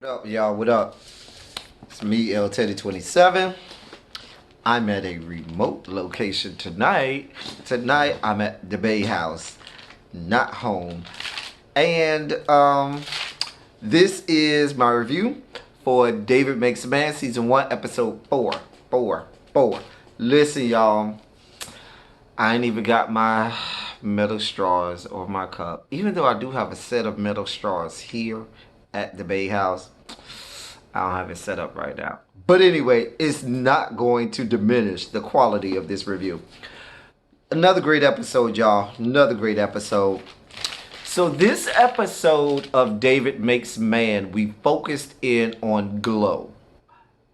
What up, y'all? What up? It's me, L Teddy 27. I'm at a remote location tonight. Tonight, I'm at the Bay House, not home. And this is my review for David Makes a Man, Season 1, Episode 4. 4. Listen, y'all. I ain't even got my metal straws or my cup. Even though I do have a set of metal straws here at the Bay House, I don't have it set up right now. But anyway, it's not going to diminish the quality of this review. Another great episode, y'all. Another great episode. So this episode of David Makes Man, we focused in on Glow.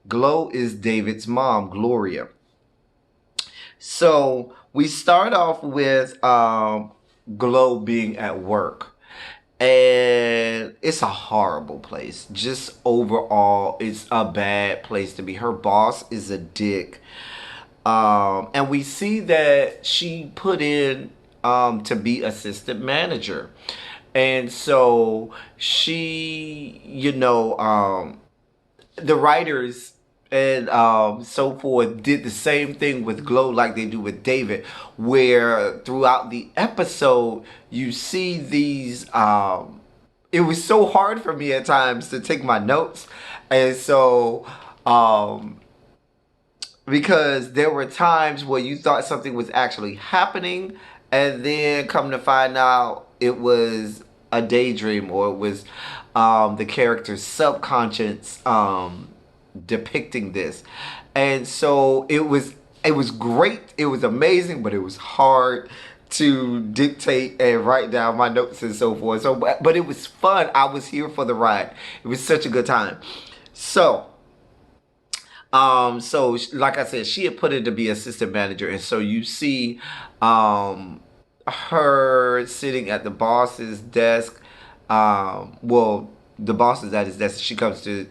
Glow is David's mom, Gloria. So we start off with Glow being at work. And it's a horrible place. Just overall, it's a bad place to be. Her boss is a dick. And we see that she put in to be assistant manager. And so she, the writers and so forth did the same thing with Glow like they do with David, where throughout the episode you see these it was so hard for me at times to take my notes. And so because there were times where you thought something was actually happening, and then come to find out it was a daydream, or it was the character's subconscious depicting this. And so it was great, it was amazing, but it was hard to dictate and write down my notes and so forth. So but it was fun. I was here for the ride. It was such a good time. So like I said, she had put in to be assistant manager, and so you see her sitting at the boss's desk. Well, the boss is at his desk. She comes to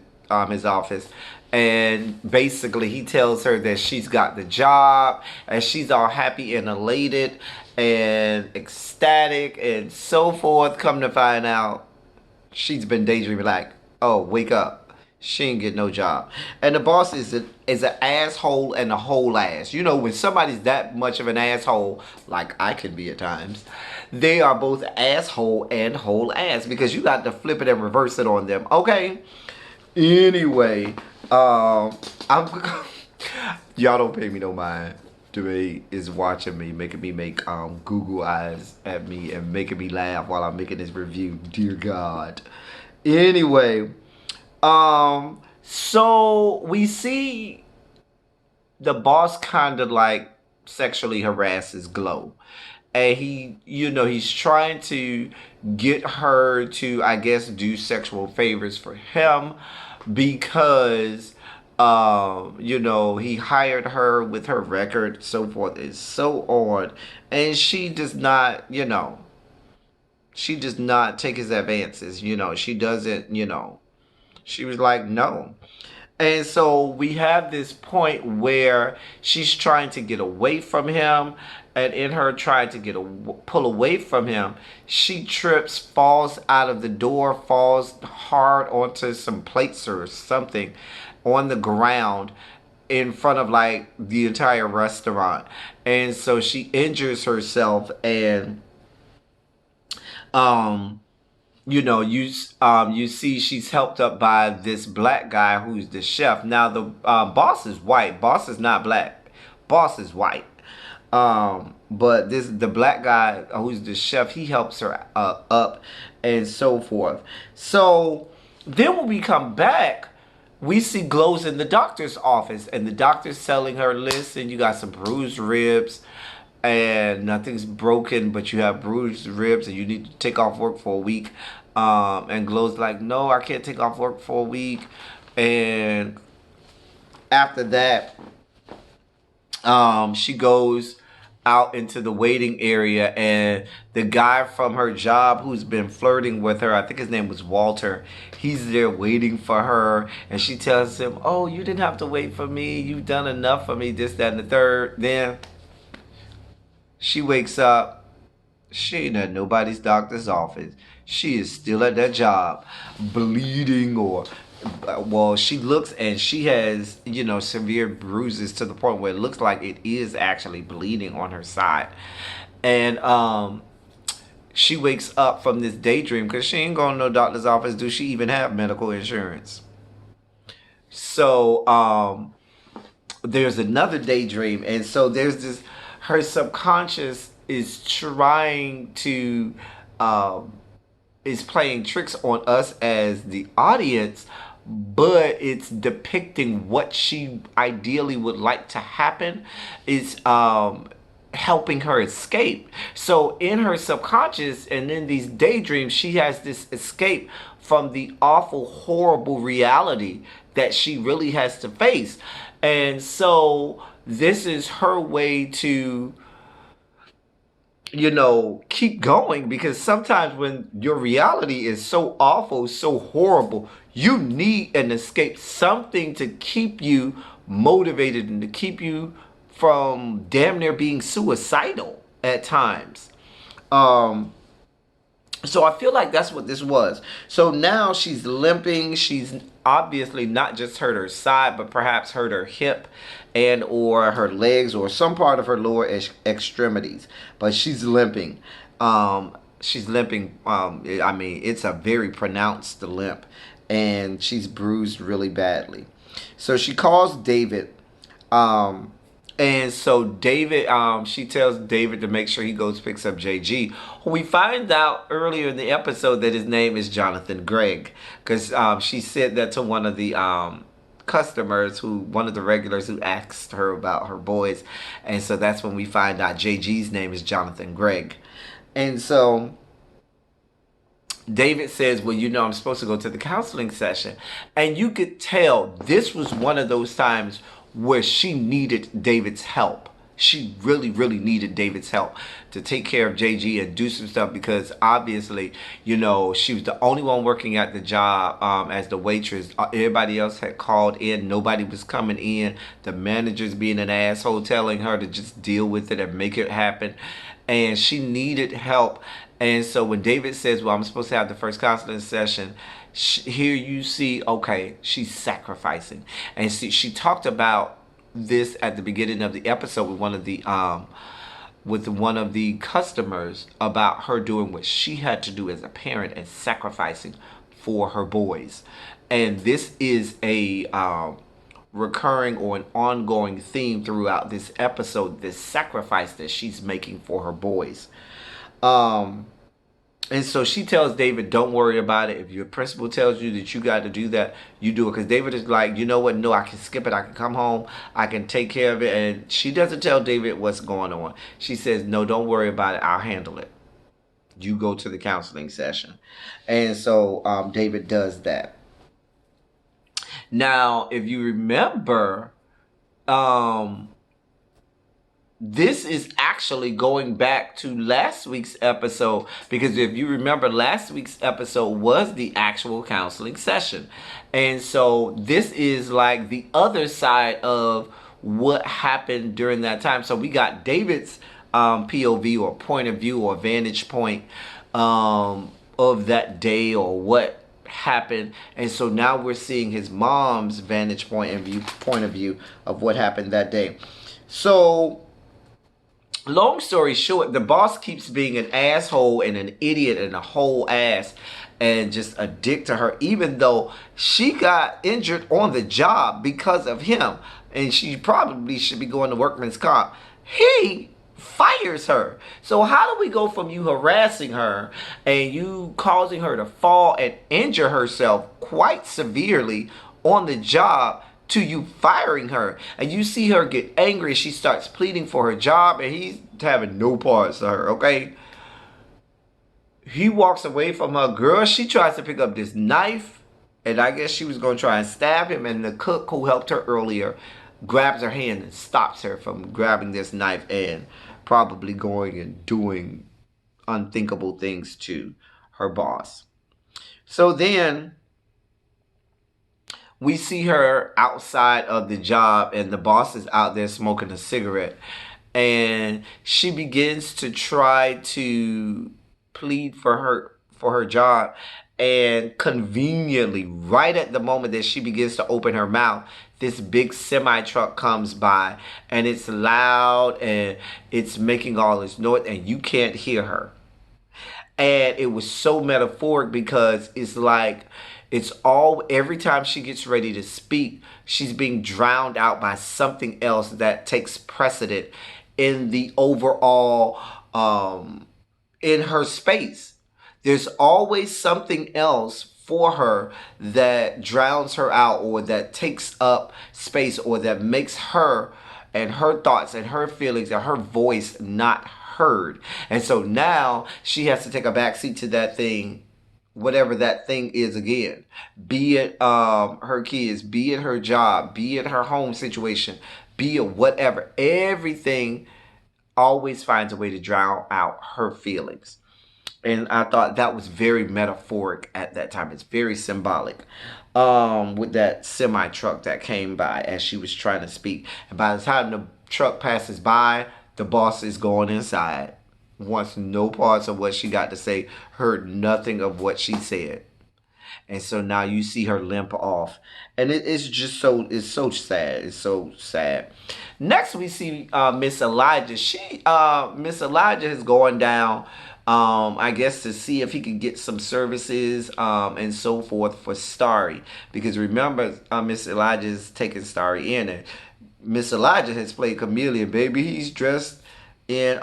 his office, and basically he tells her that she's got the job, and she's all happy and elated and ecstatic and so forth. Come to find out, she's been daydreaming. Like, oh, wake up. She ain't get no job. And the boss is an asshole and a whole ass. You know, when somebody's that much of an asshole, like I can be at times, they are both asshole and whole ass, because you got to flip it and reverse it on them. Okay? Anyway, I'm y'all don't pay me no mind. Dre is watching me, making me make Google eyes at me and making me laugh while I'm making this review. Dear God. Anyway, so we see the boss kind of like sexually harasses Glow. And he's trying to get her to, I guess, do sexual favors for him, because he hired her with her record, so forth and so on. And she does not, she does not take his advances. She doesn't, she was like, no. And so we have this point where she's trying to get away from him, and in her trying to pull away from him, she trips, falls out of the door, falls hard onto some plates or something on the ground in front of like the entire restaurant. And so she injures herself, and you see she's helped up by this black guy who's the chef. Now the boss is white. Boss is not black. Boss is white. But the black guy who's the chef, he helps her up and so forth. So then when we come back, we see Glow's in the doctor's office, and the doctor's telling her, listen, you got some bruised ribs, and nothing's broken, but you have bruised ribs, and you need to take off work for a week. And Glow's like, no, I can't take off work for a week. And after that, she goes out into the waiting area, and the guy from her job who's been flirting with her, I think his name was Walter, he's there waiting for her, and she tells him, oh, you didn't have to wait for me, you've done enough for me, this, that, and the third. Then she wakes up, she ain't at nobody's doctor's office. She is still at that job, bleeding or well, she looks and she has, severe bruises to the point where it looks like it is actually bleeding on her side. And she wakes up from this daydream because she ain't going to no doctor's office. Do she even have medical insurance? So there's another daydream, and so there's this. Her subconscious is trying to is playing tricks on us as the audience, but it's depicting what she ideally would like to happen. It's helping her escape. So in her subconscious and in these daydreams, she has this escape from the awful, horrible reality that she really has to face. And so this is her way to keep going, because sometimes when your reality is so awful, so horrible, you need an escape, something to keep you motivated and to keep you from damn near being suicidal at times. Um, so I feel like that's what this was. So now she's limping. She's obviously not just hurt her side, but perhaps hurt her hip and or her legs or some part of her lower extremities. But she's limping. She's limping. I mean, it's a very pronounced limp, and she's bruised really badly. So she calls David. Um, and so David, she tells David to make sure he goes picks up JG. We find out earlier in the episode that his name is Jonathan Gregg, because she said that to one of the customers, one of the regulars who asked her about her boys, and so that's when we find out JG's name is Jonathan Gregg. And so David says, well, I'm supposed to go to the counseling session. And you could tell this was one of those times where she needed David's help. She really, really needed David's help to take care of JG and do some stuff, because obviously, she was the only one working at the job as the waitress. Everybody else had called in. Nobody was coming in. The manager's being an asshole, telling her to just deal with it and make it happen. And she needed help. And so when David says, well, I'm supposed to have the first counseling session, here you see, okay, she's sacrificing. And see, she talked about this at the beginning of the episode with one of the customers, about her doing what she had to do as a parent and sacrificing for her boys. And this is a recurring or an ongoing theme throughout this episode, this sacrifice that she's making for her boys. And so she tells David, don't worry about it. If your principal tells you that you got to do that, you do it. Because David is like, you know what? No, I can skip it. I can come home. I can take care of it. And she doesn't tell David what's going on. She says, no, don't worry about it. I'll handle it. You go to the counseling session. And so David does that. Now, if you remember, this is actually going back to last week's episode, because if you remember, last week's episode was the actual counseling session. And so this is like the other side of what happened during that time. So we got David's POV or point of view or vantage point of that day or what happened. And so now we're seeing his mom's vantage point of view of what happened that day. So long story short, the boss keeps being an asshole and an idiot and a whole ass and just a dick to her, even though she got injured on the job because of him, and she probably should be going to workman's comp. He fires her. So how do we go from you harassing her and you causing her to fall and injure herself quite severely on the job to you firing her? And you see her get angry. She starts pleading for her job, and he's having no parts of her, okay? He walks away from her. Girl, she tries to pick up this knife, and I guess she was going to try and stab him, and the cook who helped her earlier grabs her hand and stops her from grabbing this knife and probably going and doing unthinkable things to her boss. So then we see her outside of the job, and the boss is out there smoking a cigarette, and she begins to try to plead for her job. And conveniently, right at the moment that she begins to open her mouth, this big semi truck comes by, and it's loud and it's making all this noise, and you can't hear her. And it was so metaphoric because it's like it's all every time she gets ready to speak, she's being drowned out by something else that takes precedent in the overall in her space. There's always something else for her that drowns her out, or that takes up space, or that makes her and her thoughts and her feelings and her voice not heard. And so now she has to take a backseat to that thing, whatever that thing is again. Be it her kids, be it her job, be it her home situation, be it whatever. Everything always finds a way to drown out her feelings. And I thought that was very metaphoric at that time. It's very symbolic. With that semi truck that came by as she was trying to speak. And by the time the truck passes by, the boss is going inside. Wants no parts of what she got to say, heard nothing of what she said. And so now you see her limp off, and it's just so sad. It's so sad. Next we see Miss Elijah. Miss Elijah is going down, I guess, to see if he can get some services and so forth for Starry, because remember, Miss Elijah is taking Starry in, and Miss Elijah has played Chameleon. Baby, he's dressed in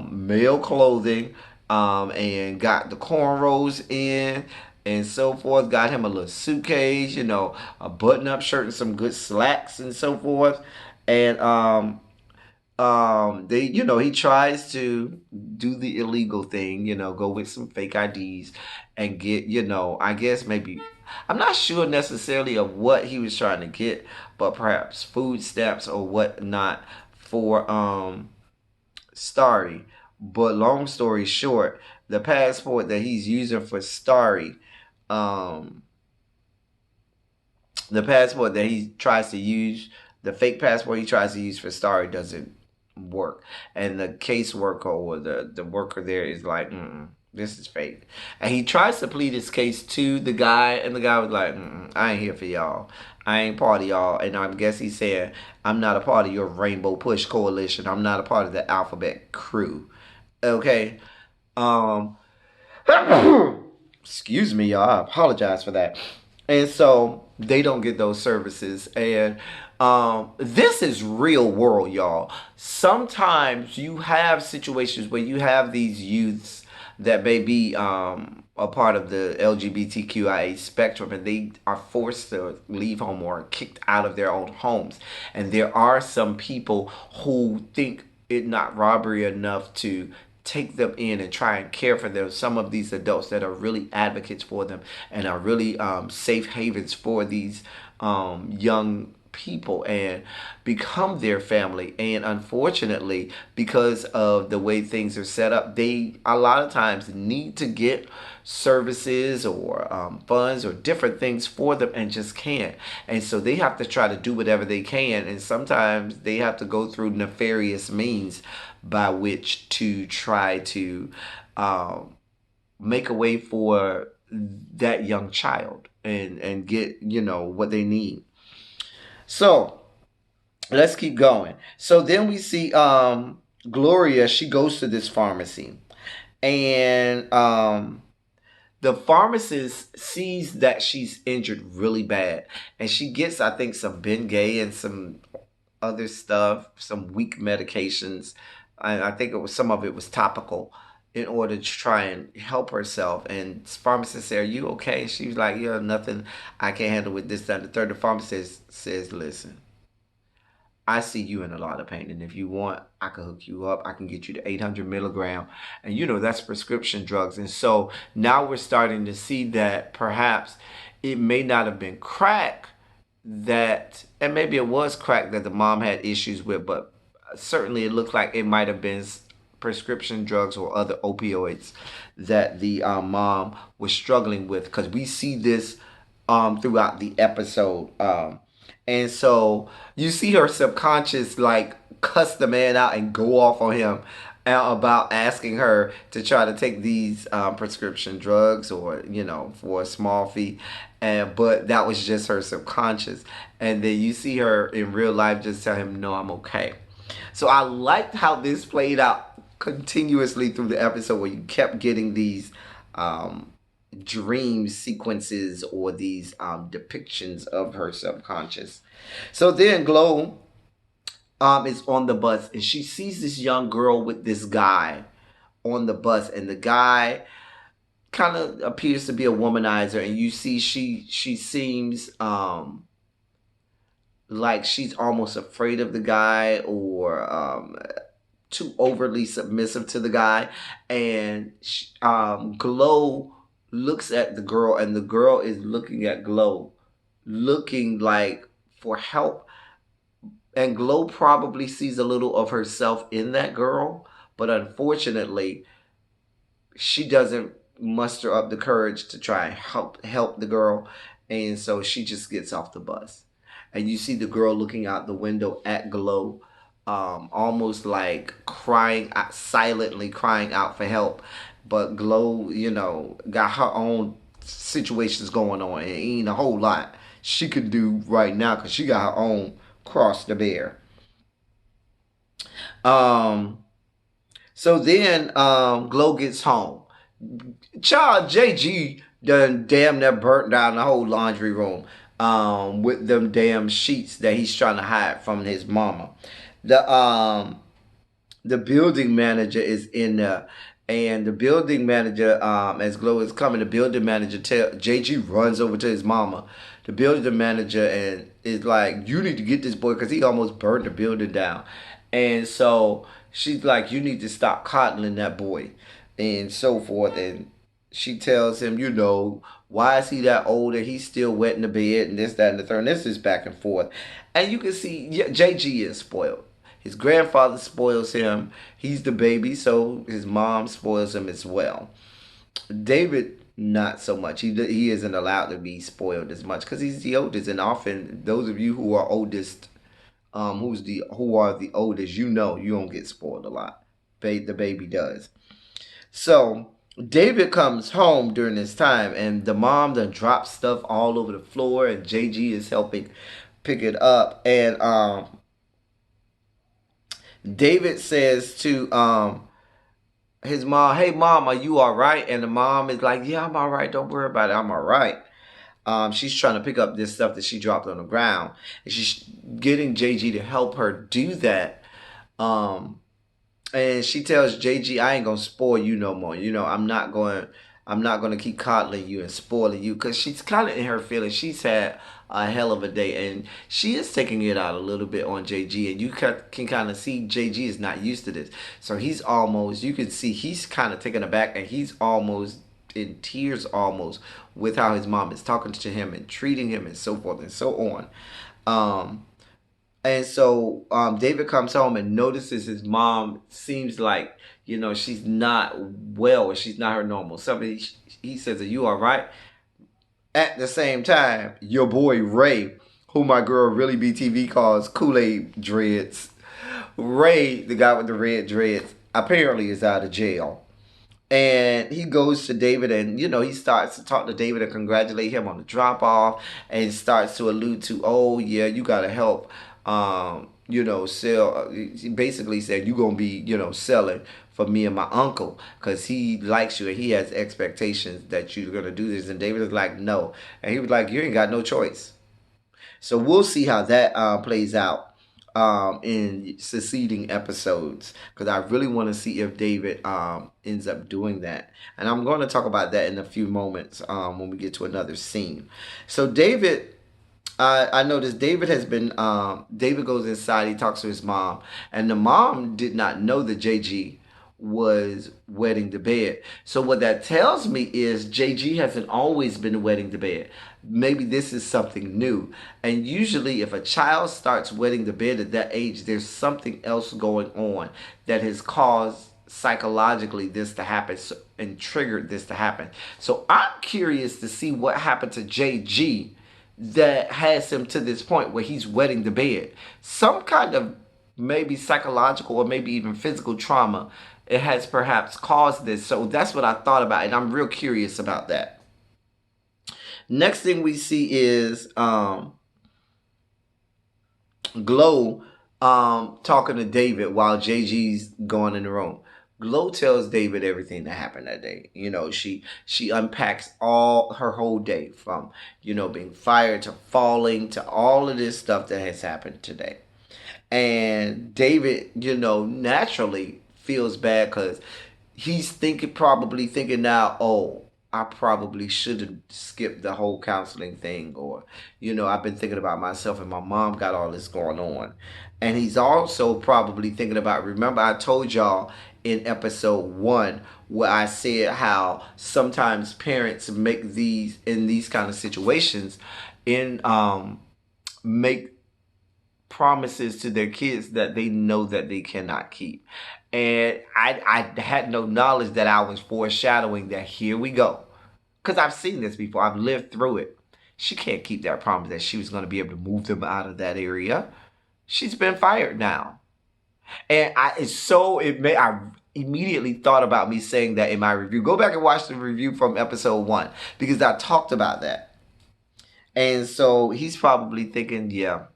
male clothing, and got the cornrows in and so forth. Got him a little suitcase, a button-up shirt and some good slacks and so forth. And he tries to do the illegal thing, go with some fake IDs and get, I guess maybe, I'm not sure necessarily of what he was trying to get, but perhaps food stamps or whatnot for Starry. But long story short, the passport that he's using for Starry, um, the passport that he tries to use, the fake passport he tries to use for Starry doesn't work. And the caseworker, or the worker there, is like, this is fake. And he tries to plead his case to the guy, and the guy was like, I ain't here for y'all. I ain't part of y'all. And I guess he's saying, I'm not a part of your Rainbow Push Coalition. I'm not a part of the Alphabet Crew. Okay? Um, excuse me, y'all. I apologize for that. And so they don't get those services. And this is real world, y'all. Sometimes you have situations where you have these youths that may be a part of the LGBTQIA spectrum, and they are forced to leave home or kicked out of their own homes. And there are some people who think it not robbery enough to take them in and try and care for them. Some of these adults that are really advocates for them and are really safe havens for these young people, and become their family. And unfortunately, because of the way things are set up, they a lot of times need to get services or funds or different things for them, and just can't. And so they have to try to do whatever they can, and sometimes they have to go through nefarious means by which to try to make a way for that young child, and get what they need. So let's keep going. So then we see Gloria. She goes to this pharmacy, and the pharmacist sees that she's injured really bad, and she gets, I think, some Bengay and some other stuff, some weak medications. I think it was, some of it was topical, in order to try and help herself. And pharmacist said, "Are you okay?" She was like, "Yeah, nothing I can't handle with this, that, and the third." The pharmacist says, "Listen, I see you in a lot of pain, and if you want, I can hook you up. I can get you to 800 milligram, and that's prescription drugs." And so now we're starting to see that perhaps it may not have been crack that, and maybe it was crack that the mom had issues with, but certainly it looks like it might have been prescription drugs or other opioids that the mom was struggling with, because we see this throughout the episode. And so you see her subconscious like cuss the man out and go off on him about asking her to try to take these prescription drugs, or for a small fee, and but that was just her subconscious. And then you see her in real life just tell him, no, I'm okay. So I liked how this played out continuously through the episode, where you kept getting these um, dream sequences, or these depictions of her subconscious. So then Glow is on the bus, and she sees this young girl with this guy on the bus, and the guy kind of appears to be a womanizer, and you see she seems like she's almost afraid of the guy, or too overly submissive to the guy. And Glow looks at the girl, and the girl is looking at Glow, looking like for help. And Glow probably sees a little of herself in that girl, but unfortunately, she doesn't muster up the courage to try and help the girl, and so she just gets off the bus. And you see the girl looking out the window at Glow, almost like crying out, silently crying out for help. But Glow, got her own situations going on, and ain't a whole lot she could do right now because she got her own cross to bear. Um, so then Glow gets home. Child, JG done damn near burnt down the whole laundry room with them damn sheets that he's trying to hide from his mama. The building manager is in there, and the building manager, as Glow is coming, the building manager JG runs over to his mama, the building manager, and is like, you need to get this boy because he almost burned the building down. And so she's like, you need to stop coddling that boy, and so forth. And she tells him, why is he that old and he's still wet in the bed, and this, that, and the third. And this is back and forth. And you can see, yeah, JG is spoiled. His grandfather spoils him. He's the baby, so his mom spoils him as well. David, not so much. He isn't allowed to be spoiled as much because he's the oldest. And often, those of you who are oldest, who are the oldest, you don't get spoiled a lot. The baby does. So David comes home during this time, and the mom done dropped stuff all over the floor, and JG is helping pick it up. And David says to his mom, "Hey mom, are you all right?" And the mom is like, "Yeah, I'm all right. Don't worry about it. I'm all right." She's trying to pick up this stuff that she dropped on the ground, and she's getting JG to help her do that. Um, and she tells JG, "I ain't gonna spoil you no more. I'm not gonna keep coddling you and spoiling you," because she's kind of in her feelings. She's had a hell of a day, and she is taking it out a little bit on JG, and you can kind of see JG is not used to this. So you can see he's kind of taken aback, and he's almost in tears almost with how his mom is talking to him and treating him and so forth and so on. Um, and so David comes home and notices his mom seems like, she's not well, or she's not her normal self. He says, "Are you all right?" At the same time, your boy Ray, who my girl Really BTV calls Kool-Aid Dreads, Ray, the guy with the red dreads, apparently is out of jail. And he goes to David, and he starts to talk to David and congratulate him on the drop off, and starts to allude to, "Oh yeah, you gotta help sell." He basically said, "You gonna be selling for me and my uncle because he likes you and he has expectations that you're gonna do this." And David is like, "No," and he was like, "You ain't got no choice." So we'll see how that plays out in succeeding episodes, because I really want to see if David ends up doing that. And I'm going to talk about that in a few moments when we get to another scene. So David, I noticed David goes inside, he talks to his mom, and the mom did not know that JG was wetting the bed. So what that tells me is JG hasn't always been wetting the bed. Maybe this is something new. And usually if a child starts wetting the bed at that age, there's something else going on that has caused psychologically this to happen and triggered this to happen. So I'm curious to see what happened to JG that has him to this point where he's wetting the bed. Some kind of maybe psychological or maybe even physical trauma it has perhaps caused this. So that's what I thought about, and I'm real curious about that. Next thing we see is Glow talking to David while JG's going in the room. Glow tells David everything that happened that day. She unpacks all her whole day from, being fired to falling to all of this stuff that has happened today. And David, naturally feels bad because he's probably thinking now, oh, I probably should have skipped the whole counseling thing, or, I've been thinking about myself and my mom got all this going on. And he's also probably thinking about, remember I told y'all in episode 1 where I said how sometimes parents make in these kind of situations, make promises to their kids that they know that they cannot keep. And I had no knowledge that I was foreshadowing that here we go. Because I've seen this before. I've lived through it. She can't keep that promise that she was going to be able to move them out of that area. She's been fired now. And I immediately thought about me saying that in my review. Go back and watch the review from episode 1 because I talked about that. And so he's probably thinking, yeah,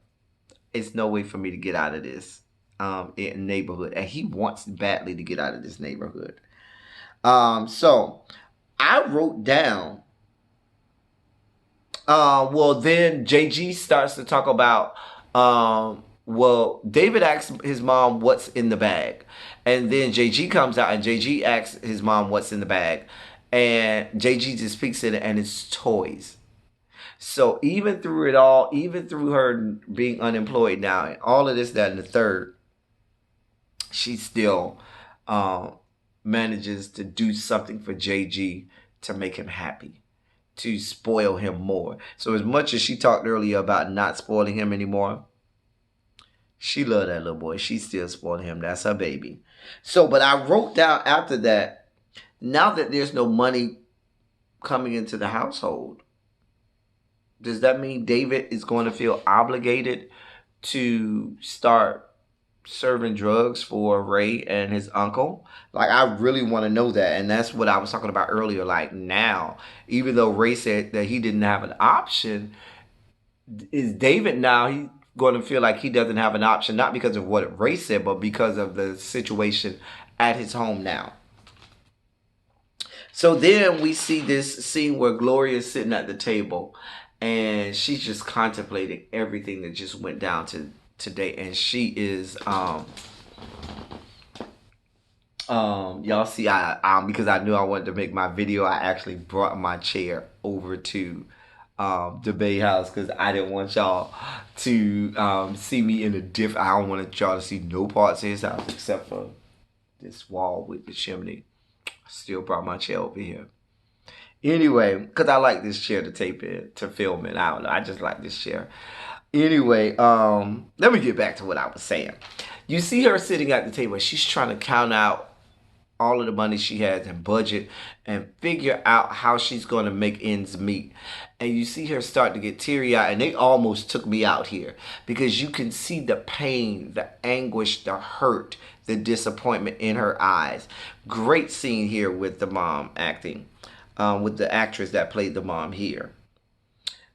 it's no way for me to get out of this neighborhood. And he wants badly to get out of this neighborhood. So I wrote down, then JG starts to talk about, David asks his mom what's in the bag. And then JG comes out and JG asks his mom what's in the bag. And JG just speaks in it and it's toys. So even through it all, even through her being unemployed now, and all of this, that, and the third, she still manages to do something for JG to make him happy, to spoil him more. So as much as she talked earlier about not spoiling him anymore, she loved that little boy. She still spoiled him. That's her baby. So, but I wrote down after that, now that there's no money coming into the household, does that mean David is going to feel obligated to start serving drugs for Ray and his uncle? Like, I really want to know that. And that's what I was talking about earlier. Like, now, even though Ray said that he didn't have an option, is David now, he going to feel like he doesn't have an option, not because of what Ray said, but because of the situation at his home now. So then we see this scene where Gloria is sitting at the table and she's just contemplating everything that just went down today. And she is, y'all see, because I knew I wanted to make my video, I actually brought my chair over to the Bay House because I didn't want y'all to see me in a different. I don't want y'all to see no parts of his house except for this wall with the chimney. I still brought my chair over here. Anyway, because I like this chair to tape it, to film it. I don't know. I just like this chair. Anyway, let me get back to what I was saying. You see her sitting at the table. She's trying to count out all of the money she has and budget and figure out how she's going to make ends meet. And you see her start to get teary-eyed, and they almost took me out here because you can see the pain, the anguish, the hurt, the disappointment in her eyes. Great scene here with the mom acting, with the actress that played the mom here.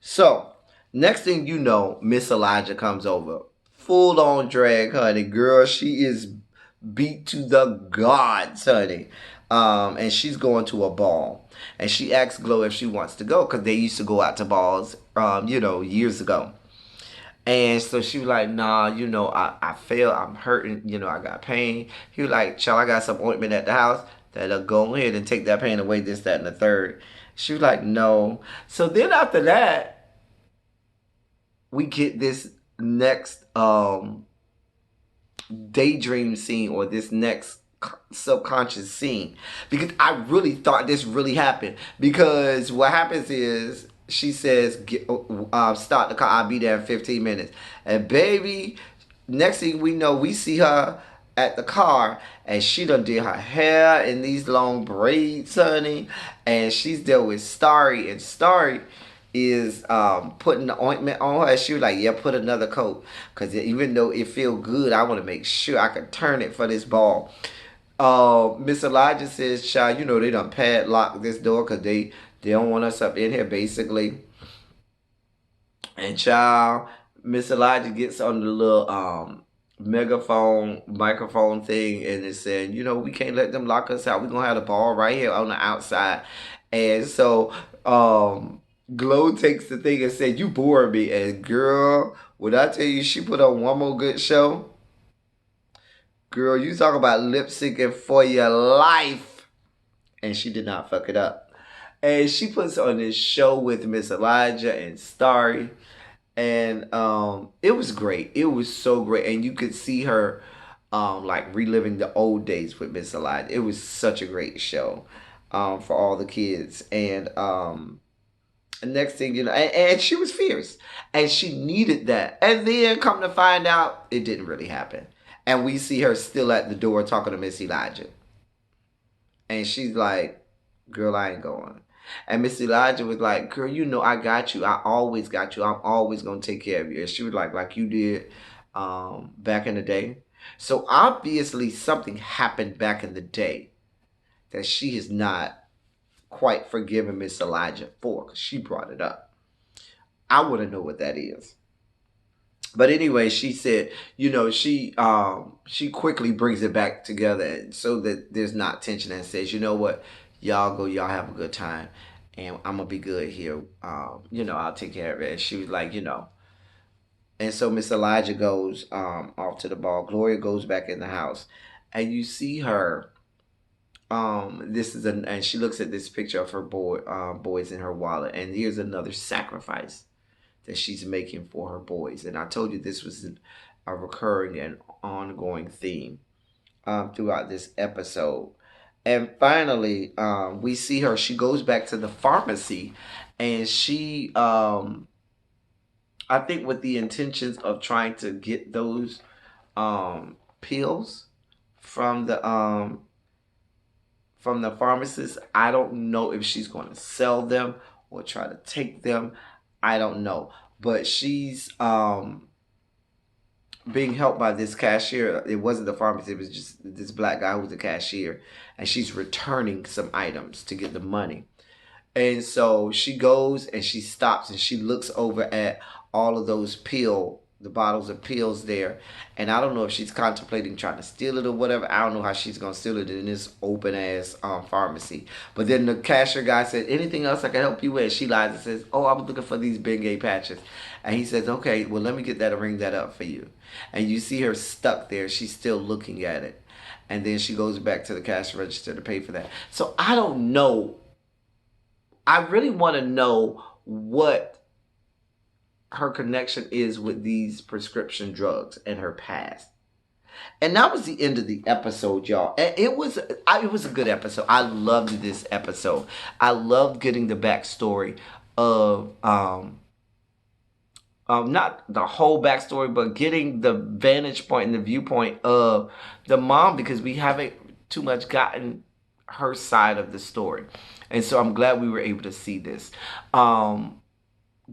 So, next thing you know, Miss Elijah comes over. Full on drag, honey. Girl, she is beat to the gods, honey. And she's going to a ball. And she asks Glow if she wants to go because they used to go out to balls, years ago. And so she was like, nah, I feel I'm hurting. I got pain. He was like, child, I got some ointment at the house that'll go ahead and take that pain away, this, that, and the third. She was like, no. So then after that, we get this next daydream scene, or this next subconscious scene, because I really thought this really happened. Because what happens is she says, start the car, I'll be there in 15 minutes. And baby, next thing we know, we see her at the car and she done did her hair in these long braids, honey. And she's there with Starry, and Starry, is putting the ointment on her. She was like, yeah, put another coat. Because even though it feel good, I want to make sure I can turn it for this ball. Miss Elijah says, child, you know they done padlock this door because they don't want us up in here, basically. And child, Miss Elijah gets on the little megaphone microphone thing and is saying, you know, we can't let them lock us out. We're gonna have the ball right here on the outside. And so Glow takes the thing and said, you bore me. And girl, when I tell you she put on one more good show, girl, you talk about lip syncing for your life. And she did not fuck it up. And she puts on this show with Miss Elijah and Starry. And it was great. It was so great. And you could see her like reliving the old days with Miss Elijah. It was such a great show for all the kids. And next thing you know, and she was fierce. And she needed that. And then come to find out, it didn't really happen. And we see her still at the door talking to Miss Elijah. And she's like, girl, I ain't going. And Miss Elijah was like, girl, you know I got you. I always got you. I'm always going to take care of you. And she was like you did back in the day. So obviously something happened back in the day that she has not quite forgiven Miss Elijah for, because she brought it up. I want to know what that is. But anyway, she said, you know, she quickly brings it back together so that there's not tension, and says, you know what, y'all go, y'all have a good time, and I'm gonna be good here. You know, I'll take care of it. And she was like, you know, and so Miss Elijah goes off to the ball. Gloria goes back in the house, and you see her. And she looks at this picture of her boys in her wallet, and here's another sacrifice that she's making for her boys. And I told you this was a recurring and ongoing theme throughout this episode. And finally, we see her. She goes back to the pharmacy, and she, I think, with the intentions of trying to get those pills from the pharmacist. I don't know if she's going to sell them or try to take them. I don't know. But she's being helped by this cashier. It wasn't the pharmacist. It was just this black guy who was the cashier. And she's returning some items to get the money. And so she goes and she stops and she looks over at all of those the bottles of pills there. And I don't know if she's contemplating trying to steal it or whatever. I don't know how she's going to steal it in this open ass pharmacy. But then the cashier guy said, anything else I can help you with? She lies and says, oh, I was looking for these Bengay patches. And he says, okay, well, let me get that and ring that up for you. And you see her stuck there. She's still looking at it. And then she goes back to the cash register to pay for that. So I don't know. I really want to know what her connection is with these prescription drugs and her past. And that was the end of the episode, y'all. And it was a good episode. I loved this episode. I loved getting the backstory of not the whole backstory, but getting the vantage point and the viewpoint of the mom, because we haven't too much gotten her side of the story. And so I'm glad we were able to see this.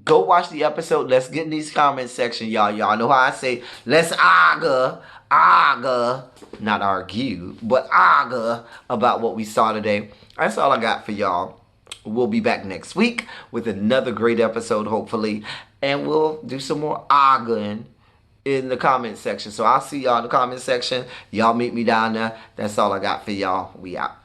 Go watch the episode. Let's get in these comment section, y'all. Y'all know how I say, let's argue, not argue, but argue about what we saw today. That's all I got for y'all. We'll be back next week with another great episode, hopefully. And we'll do some more arguing in the comment section. So I'll see y'all in the comment section. Y'all meet me down there. That's all I got for y'all. We out.